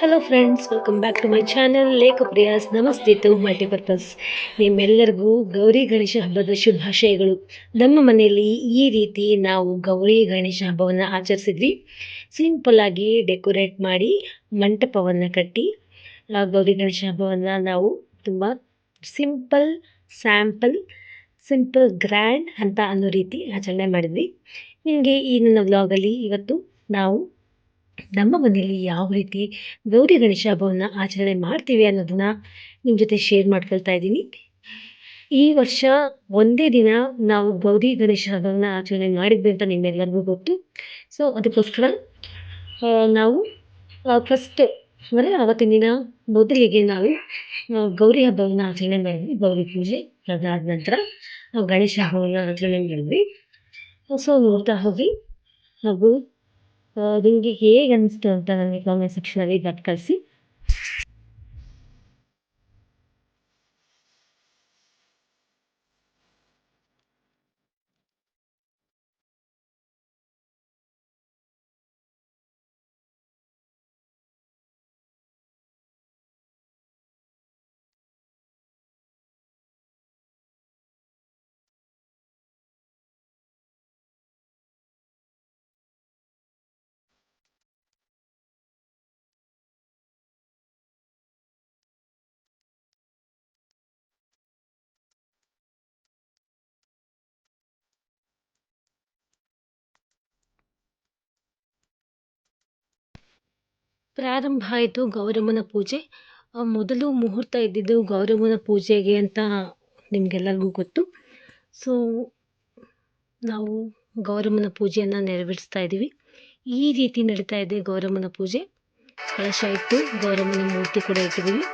Hello friends, welcome back to my channel Lekha Priya's. ನಮಸ್ತೆ to multipurpose. ನಿಮ್ಮೆಲ್ಲರಿಗೂ ಗೌರಿ ಗಣೇಶ ಹಬ್ಬದ ಶುಭಾಶಯಗಳು. ನಮ್ಮ ಮನೆಯಲ್ಲಿ ಈ ರೀತಿ ನಾವು ಗೌರಿ ಗಣೇಶ ಹಬ್ಬವನ್ನು ಆಚರಿಸಿದ್ವಿ. ಸಿಂಪಲ್ ಆಗಿ ಡೆಕೋರೇಟ್ ಮಾಡಿ ಮಂಟಪವನ್ನು ಕಟ್ಟಿ ಗೌರಿ ಗಣೇಶ ಹಬ್ಬವನ್ನು ನಾವು ತುಂಬ ಸಿಂಪಲ್ ಸ್ಯಾಂಪಲ್ ಸಿಂಪಲ್ ಗ್ರ್ಯಾಂಡ್ ಅಂತ ಅನ್ನೋ ರೀತಿ ಆಚರಣೆ ಮಾಡಿದ್ವಿ. ನಿಮಗೆ ಈ ನನ್ನ ವ್ಲಾಗಲ್ಲಿ ಇವತ್ತು ನಾವು ನಮ್ಮ ಮನೆಯಲ್ಲಿ ಯಾವ ರೀತಿ ಗೌರಿ ಗಣೇಶ ಹಬ್ಬವನ್ನು ಆಚರಣೆ ಮಾಡ್ತೀವಿ ಅನ್ನೋದನ್ನ ನಿಮ್ಮ ಜೊತೆ ಶೇರ್ ಮಾಡ್ಕೊಳ್ತಾ ಇದ್ದೀನಿ. ಈ ವರ್ಷ ಒಂದೇ ದಿನ ನಾವು ಗೌರಿ ಗಣೇಶ ಹಬ್ಬವನ್ನು ಆಚರಣೆ ಮಾಡಿದ್ವಿ ಅಂತ ನಿಮ್ಮೆಲ್ಲರಿಗೂ ಗೊತ್ತು. ಸೊ ಅದಕ್ಕೋಸ್ಕರ ನಾವು ಫಸ್ಟ್ ಅಂದರೆ ಆವತ್ತಿನ ದಿನ ಮೊದಲಿಗೆ ನಾವು ಗೌರಿ ಹಬ್ಬವನ್ನು ಆಚರಣೆ ಮಾಡಿದ್ವಿ. ಗೌರಿ ಪೂಜೆ ಅದಾದ ನಂತರ ನಾವು ಗಣೇಶ ಹಬ್ಬವನ್ನು ಆಚರಣೆ ಮಾಡಿದ್ವಿ. ಸೊ ನೋಡ್ತಾ ಹೋಗಿ ಹಾಗೂ ನಿಮಗೆ ಹೇಗೆ ಅನಿಸ್ತು ಅಂತ ನನಗೆ ಕಾಮೆಂಟ್ ಸೆಕ್ಷನಲ್ಲಿ ಬರೆದು ಕಳಿಸಿ. ಪ್ರಾರಂಭ ಆಯಿತು ಗೌರಮ್ಮನ ಪೂಜೆ. ಮೊದಲು ಮುಹೂರ್ತ ಇದ್ದಿದ್ದು ಗೌರಮ್ಮನ ಪೂಜೆಗೆ ಅಂತ ನಿಮಗೆಲ್ಲರಿಗೂ ಗೊತ್ತು. ಸೊ ನಾವು ಗೌರಮ್ಮನ ಪೂಜೆಯನ್ನು ನೆರವೇರಿಸ್ತಾ ಇದ್ದೀವಿ. ಈ ರೀತಿ ನಡೀತಾ ಇದೆ ಗೌರಮ್ಮನ ಪೂಜೆ. ಕಳಶ ಇಟ್ಟು ಗೌರಮ್ಮನ ಮೂರ್ತಿ ಕೂಡ ಇಟ್ಟಿದ್ದೀವಿ.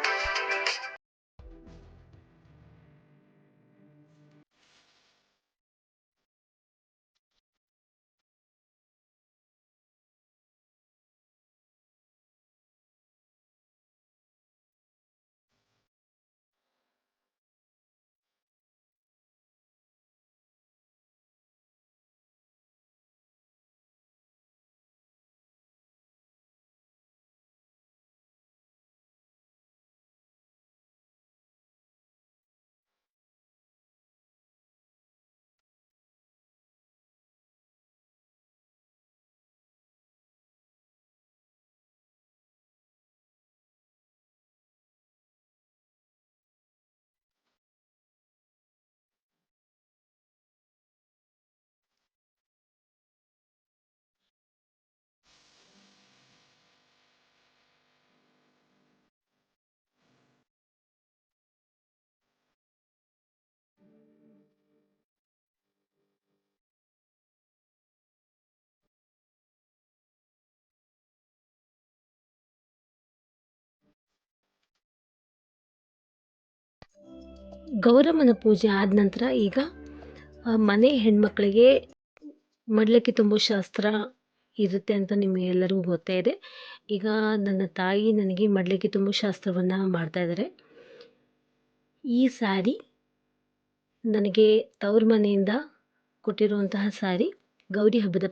ಗೌರಮ್ಮನ ಪೂಜೆ ಆದ ನಂತರ ಈಗ ಮನೆ ಹೆಣ್ಮಕ್ಳಿಗೆ ಮಡಿಲಕ್ಕಿ ತುಂಬೋ ಶಾಸ್ತ್ರ ಇರುತ್ತೆ ಅಂತ ನಿಮಗೆಲ್ಲರಿಗೂ ಗೊತ್ತೇ ಇದೆ. ಈಗ ನನ್ನ ತಾಯಿ ನನಗೆ ಮಡಿಲಕ್ಕಿ ತುಂಬೋ ಶಾಸ್ತ್ರವನ್ನು ಮಾಡ್ತಾ ಇದ್ದಾರೆ. ಈ ಸ್ಯಾರಿ ನನಗೆ ತವ್ರ ಮನೆಯಿಂದ ಕೊಟ್ಟಿರುವಂತಹ ಸ್ಯಾರಿ. ಗೌರಿ ಹಬ್ಬದ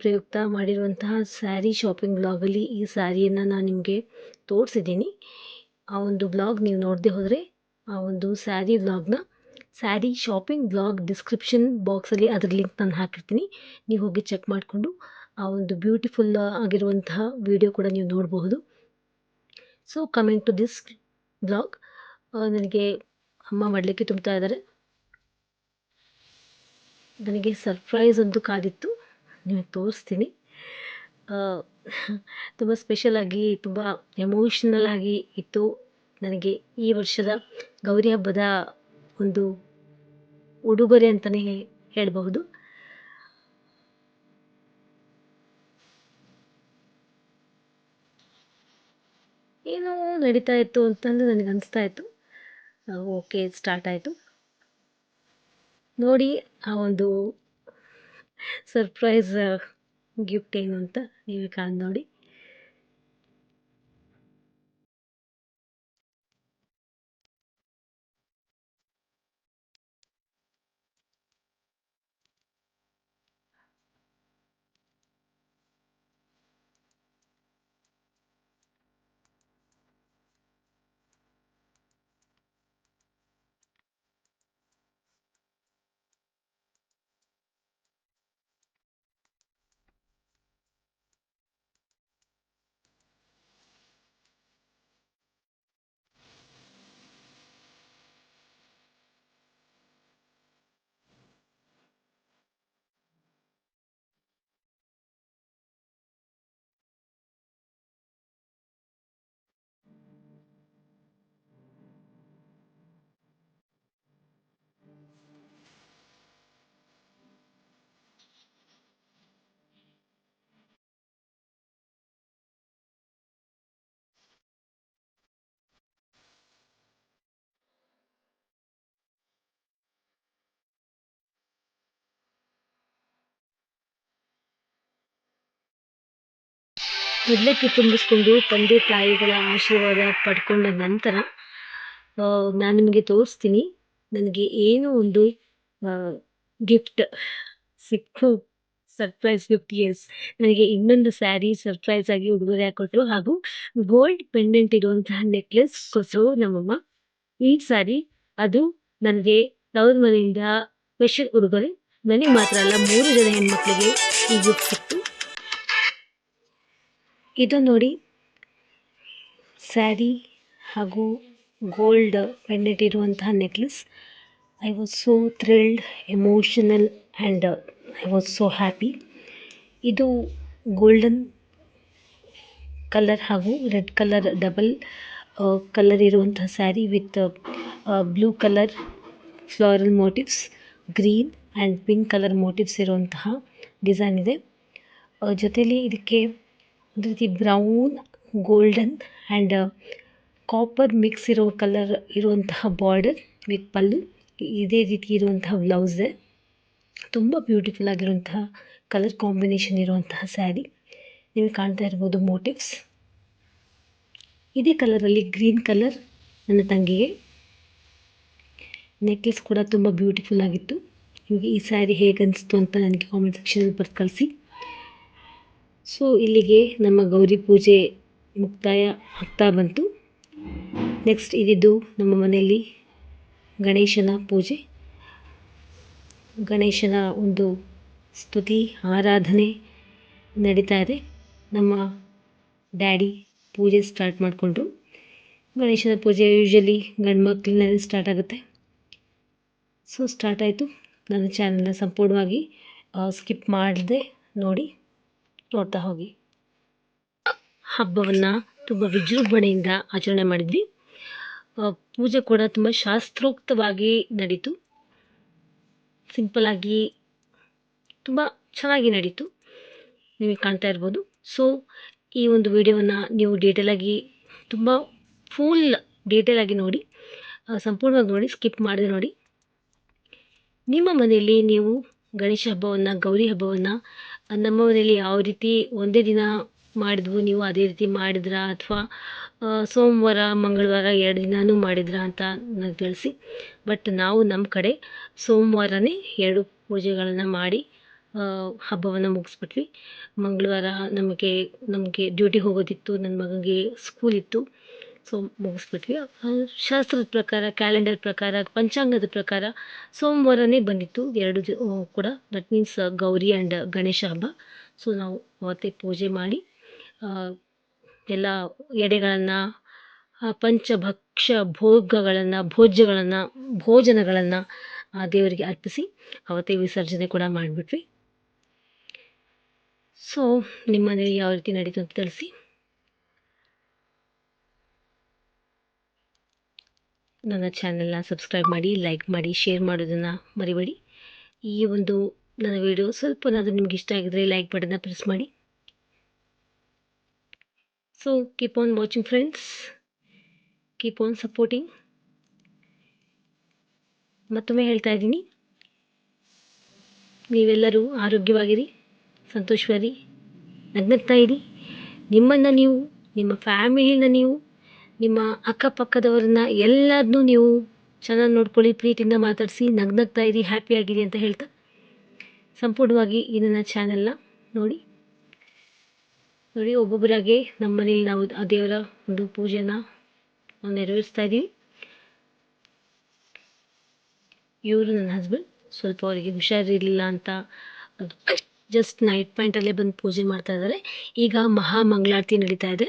ಪ್ರಯುಕ್ತ ಮಾಡಿರುವಂತಹ ಸ್ಯಾರಿ ಶಾಪಿಂಗ್ ಬ್ಲಾಗಲ್ಲಿ ಈ ಸ್ಯಾರಿಯನ್ನು ನಾನು ನಿಮಗೆ ತೋರಿಸಿದ್ದೀನಿ. ಆ ಒಂದು ಬ್ಲಾಗ್ ನೀವು ನೋಡದೆ ಹೋದರೆ ಆ ಒಂದು ಸ್ಯಾರಿ ಶಾಪಿಂಗ್ ಬ್ಲಾಗ್ ಡಿಸ್ಕ್ರಿಪ್ಷನ್ ಬಾಕ್ಸಲ್ಲಿ ಅದ್ರ ಲಿಂಕ್ ನಾನು ಹಾಕಿರ್ತೀನಿ. ನೀವು ಹೋಗಿ ಚೆಕ್ ಮಾಡಿಕೊಂಡು ಆ ಒಂದು ಬ್ಯೂಟಿಫುಲ್ ಆಗಿರುವಂತಹ ವಿಡಿಯೋ ಕೂಡ ನೀವು ನೋಡಬಹುದು. So coming to this blog, ನನಗೆ ಅಮ್ಮ ಮಡಿಲಕ್ಕಿ ತುಂಬ್ತಾ ಇದ್ದಾರೆ. ನನಗೆ ಸರ್ಪ್ರೈಸ್ ಅಂತೂ ಕಾದಿತ್ತು, ನಿಮಗೆ ತೋರಿಸ್ತೀನಿ. ತುಂಬ ಸ್ಪೆಷಲಾಗಿ ತುಂಬ ಎಮೋಷ್ನಲ್ ಆಗಿ ಇತ್ತು ನನಗೆ ಈ ವರ್ಷದ ಗೌರಿ ಹಬ್ಬದ ಒಂದು ಉಡುಗೊರೆ ಅಂತಲೇ ಹೇಳಬಹುದು. ಏನೋ ನಡೀತಾ ಇತ್ತು ಅಂತಂದು ನನಗೆ ಅನಿಸ್ತಾ ಇತ್ತು. ಓಕೆ, ಸ್ಟಾರ್ಟ್ ಆಯಿತು. ನೋಡಿ ಆ ಒಂದು ಸರ್ಪ್ರೈಸ್ ಗಿಫ್ಟ್ ಏನು ಅಂತ ನೀವೇ ಕಾಣ್ ನೋಡಿ. ಮೊದಲಕ್ಕೆ ತುಂಬಿಸ್ಕೊಂಡು ತಂದೆ ತಾಯಿಗಳ ಆಶೀರ್ವಾದ ಪಡ್ಕೊಂಡ ನಂತರ ನಾನು ನಿಮಗೆ ತೋರಿಸ್ತೀನಿ ನನಗೆ ಏನು ಒಂದು ಗಿಫ್ಟ್ ಸಿಕ್ತು. ಸರ್ಪ್ರೈಸ್ ಗಿಫ್ಟ್, ಎಸ್, ನನಗೆ ಇನ್ನೊಂದು ಸ್ಯಾರಿ ಸರ್ಪ್ರೈಸ್ ಆಗಿ ಉಡುಗೊರೆ ಕೊಟ್ಟರು ಹಾಗೂ ಗೋಲ್ಡ್ ಪೆಂಡೆಂಟ್ ಇರುವಂತಹ ನೆಕ್ಲೆಸ್ ಕೊಟ್ಟರು ನಮ್ಮಮ್ಮ. ಈ ಸಾರಿ ಅದು ನನಗೆ ತವ್ರ ಮನೆಯಿಂದ ಸ್ಪೆಷಲ್ ಉಡುಗೊರೆ. ನನಗೆ ಮಾತ್ರ ಅಲ್ಲ, 3 ಜನ ಹೆಣ್ಮಕ್ಳಿಗೆ ಈ ಗಿಫ್ಟ್ ಸಿಕ್ತು. ಇದು ನೋಡಿ, ಸ್ಯಾರಿ ಹಾಗೂ ಗೋಲ್ಡ್ ಪೆಂಡೆಂಟ್ ಇರುವಂತಹ necklace. I was so thrilled, emotional and I was so happy. ಇದು ಗೋಲ್ಡನ್ ಕಲರ್ ಹಾಗೂ ರೆಡ್ ಕಲರ್ ಡಬಲ್ ಕಲರ್ ಇರುವಂತಹ sari with blue colour floral motives, green and pink colour motives ಇರುವಂತಹ ಡಿಸೈನ್ ಇದೆ. ಜೊತೆಯಲ್ಲಿ ಇದಕ್ಕೆ ಒಂದು ರೀತಿ brown, golden and copper mix ಇರೋ ಕಲರ್ ಇರುವಂತಹ ಬಾರ್ಡರ್ ವಿತ್ ಪಲ್ಲು. ಇದೇ ರೀತಿ ಇರುವಂತಹ ಬ್ಲೌಸ್ ಇದೆ. ತುಂಬ ಬ್ಯೂಟಿಫುಲ್ ಆಗಿರುವಂತಹ ಕಲರ್ ಕಾಂಬಿನೇಷನ್ ಇರುವಂತಹ ಸ್ಯಾರಿ. ನೀವು ಕಾಣ್ತಾ ಇರ್ಬೋದು ಮೋಟಿವ್ಸ್. ಇದೇ ಕಲರಲ್ಲಿ ಗ್ರೀನ್ ಕಲರ್ ನನ್ನ ತಂಗಿಗೆ. ನೆಕ್ಲೆಸ್ ಕೂಡ ತುಂಬ ಬ್ಯೂಟಿಫುಲ್ ಆಗಿತ್ತು. ನಿಮಗೆ ಈ ಸ್ಯಾರಿ ಹೇಗೆ ಅನಿಸ್ತು ಅಂತ ನನಗೆ ಕಾಮೆಂಟ್ ಸೆಕ್ಷನಲ್ಲಿ ಬರೆದು ಕಳಿಸಿ. ಸೊ ಇಲ್ಲಿಗೆ ನಮ್ಮ ಗೌರಿ ಪೂಜೆ ಮುಕ್ತಾಯ ಆಗ್ತಾ ಬಂತು. ನೆಕ್ಸ್ಟ್ ಇದಿದ್ದು ನಮ್ಮ ಮನೆಯಲ್ಲಿ ಗಣೇಶನ ಪೂಜೆ. ಗಣೇಶನ ಒಂದು ಸ್ತುತಿ ಆರಾಧನೆ ನಡೀತಾ ಇದೆ. ನಮ್ಮ ಡ್ಯಾಡಿ ಪೂಜೆ ಸ್ಟಾರ್ಟ್ ಮಾಡಿಕೊಂಡ್ರು. ಗಣೇಶನ ಪೂಜೆ ಯೂಶ್ವಲಿ ಗಂಡು ಮಕ್ಕಳಿನಲ್ಲಿ ಸ್ಟಾರ್ಟ್ ಆಗುತ್ತೆ. ಸೊ ಸ್ಟಾರ್ಟ್ ಆಯಿತು. ನನ್ನ ಚಾನಲ್ನ ಸಂಪೂರ್ಣವಾಗಿ ಸ್ಕಿಪ್ ಮಾಡದೆ ನೋಡಿ, ನೋಡ್ತಾ ಹೋಗಿ. ಹಬ್ಬವನ್ನು ತುಂಬ ವಿಜೃಂಭಣೆಯಿಂದ ಆಚರಣೆ ಮಾಡಿದ್ವಿ. ಪೂಜೆ ಕೂಡ ತುಂಬ ಶಾಸ್ತ್ರೋಕ್ತವಾಗಿ ನಡೀತು. ಸಿಂಪಲ್ಲಾಗಿ ತುಂಬ ಚೆನ್ನಾಗಿ ನಡೀತು. ನೀವು ಕಾಣ್ತಾ ಇರ್ಬೋದು. ಸೊ ಈ ಒಂದು ವಿಡಿಯೋವನ್ನು ನೀವು ಡೀಟೇಲಾಗಿ ತುಂಬ ಫುಲ್ ಡೀಟೇಲಾಗಿ ನೋಡಿ, ಸಂಪೂರ್ಣವಾಗಿ ನೋಡಿ, ಸ್ಕಿಪ್ ಮಾಡದೆ ನೋಡಿ. ನಿಮ್ಮ ಮನೆಯಲ್ಲಿ ನೀವು ಗಣೇಶ ಹಬ್ಬವನ್ನು, ಗೌರಿ ಹಬ್ಬವನ್ನು ನಮ್ಮ ಮನೆಯಲ್ಲಿ ಯಾವ ರೀತಿ ಒಂದೇ ದಿನ ಮಾಡಿದ್ವು, ನೀವು ಅದೇ ರೀತಿ ಮಾಡಿದ್ರಾ ಅಥವಾ ಸೋಮವಾರ ಮಂಗಳವಾರ 2 ದಿನವೂ ಮಾಡಿದ್ರಾ ಅಂತ ನನಗೆ ತಿಳಿಸಿ. ಬಟ್ ನಾವು ನಮ್ಮ ಕಡೆ ಸೋಮವಾರನೇ 2 ಪೂಜೆಗಳನ್ನು ಮಾಡಿ ಹಬ್ಬವನ್ನು ಮುಗಿಸ್ಬಿಟ್ವಿ. ಮಂಗಳವಾರ ನಮಗೆ ಡ್ಯೂಟಿಗೆ ಹೋಗೋದಿತ್ತು, ನನ್ನ ಮಗನಿಗೆ ಸ್ಕೂಲ್ ಇತ್ತು. ಸೊ ಮುಗಿಸ್ಬಿಟ್ವಿ. ಶಾಸ್ತ್ರದ ಪ್ರಕಾರ, ಕ್ಯಾಲೆಂಡರ್ ಪ್ರಕಾರ, ಪಂಚಾಂಗದ ಪ್ರಕಾರ ಸೋಮವಾರನೇ ಬಂದಿತ್ತು 2 ಕೂಡ. That means Gauri and Ganesha ಹಬ್ಬ. ಸೊ ನಾವು ಅವತ್ತೇ ಪೂಜೆ ಮಾಡಿ ಎಲ್ಲ ಎಡೆಗಳನ್ನು, ಪಂಚಭಕ್ಷ ಭೋಜನಗಳನ್ನು ದೇವರಿಗೆ ಅರ್ಪಿಸಿ ಅವತ್ತೇ ವಿಸರ್ಜನೆ ಕೂಡ ಮಾಡಿಬಿಟ್ವಿ. ಸೊ ನಿಮ್ಮ ಮನೇಲಿ ಯಾವ ರೀತಿ ನಡೀತು ಅಂತ ತಿಳಿಸಿ. ನನ್ನ ಚಾನಲ್ನ ಸಬ್ಸ್ಕ್ರೈಬ್ ಮಾಡಿ, ಲೈಕ್ ಮಾಡಿ, ಶೇರ್ ಮಾಡೋದನ್ನು ಮರಿಬೇಡಿ. ಈ ಒಂದು ನನ್ನ ವಿಡಿಯೋ ಸ್ವಲ್ಪನಾದರೂ ನಿಮ್ಗೆ ಇಷ್ಟ ಆಗಿದ್ರೆ ಲೈಕ್ ಬಟನ್ನ ಪ್ರೆಸ್ ಮಾಡಿ. So keep on watching friends, keep on supporting. ಮತ್ತೊಮ್ಮೆ ಹೇಳ್ತಾ ಇದ್ದೀನಿ, ನೀವೆಲ್ಲರೂ ಆರೋಗ್ಯವಾಗಿರಿ, ಸಂತೋಷವಾಗಿರಿ, ನಗ್ನಗ್ತಾ ಇರಿ. ನಿಮ್ಮನ್ನು ನೀವು, ನಿಮ್ಮ ಫ್ಯಾಮಿಲಿನ ನೀವು, ನಿಮ್ಮ ಅಕ್ಕಪಕ್ಕದವ್ರನ್ನ ಎಲ್ಲರನ್ನೂ ನೀವು ಚೆನ್ನಾಗಿ ನೋಡ್ಕೊಳ್ಳಿ, ಪ್ರೀತಿಯಿಂದ ಮಾತಾಡಿಸಿ, ನಗ್ನಗ್ತಾ ಇರಿ, ಹ್ಯಾಪಿಯಾಗಿರಿ ಅಂತ ಹೇಳ್ತಾ ಸಂಪೂರ್ಣವಾಗಿ ಈ ನನ್ನ ಚಾನಲ್ನ ನೋಡಿ. ಒಬ್ಬೊಬ್ಬರಾಗೆ ನಮ್ಮ ಮನೇಲಿ ನಾವು ಆ ದೇವರ ಒಂದು ಪೂಜೆನ ನಾವು ನೆರವೇರಿಸ್ತಾ ಇದ್ದೀವಿ. ಇವರು ನನ್ನ ಹಸ್ಬೆಂಡ್. ಸ್ವಲ್ಪ ಅವರಿಗೆ ಹುಷಾರಿರಲಿಲ್ಲ ಅಂತ ಜಸ್ಟ್ ನೈಟ್ ಪಾಯಿಂಟಲ್ಲೇ ಬಂದು ಪೂಜೆ ಮಾಡ್ತಾ ಇದ್ದಾರೆ. ಈಗ ಮಹಾ ಮಂಗಳಾರತಿ ನಡೀತಾ ಇದೆ.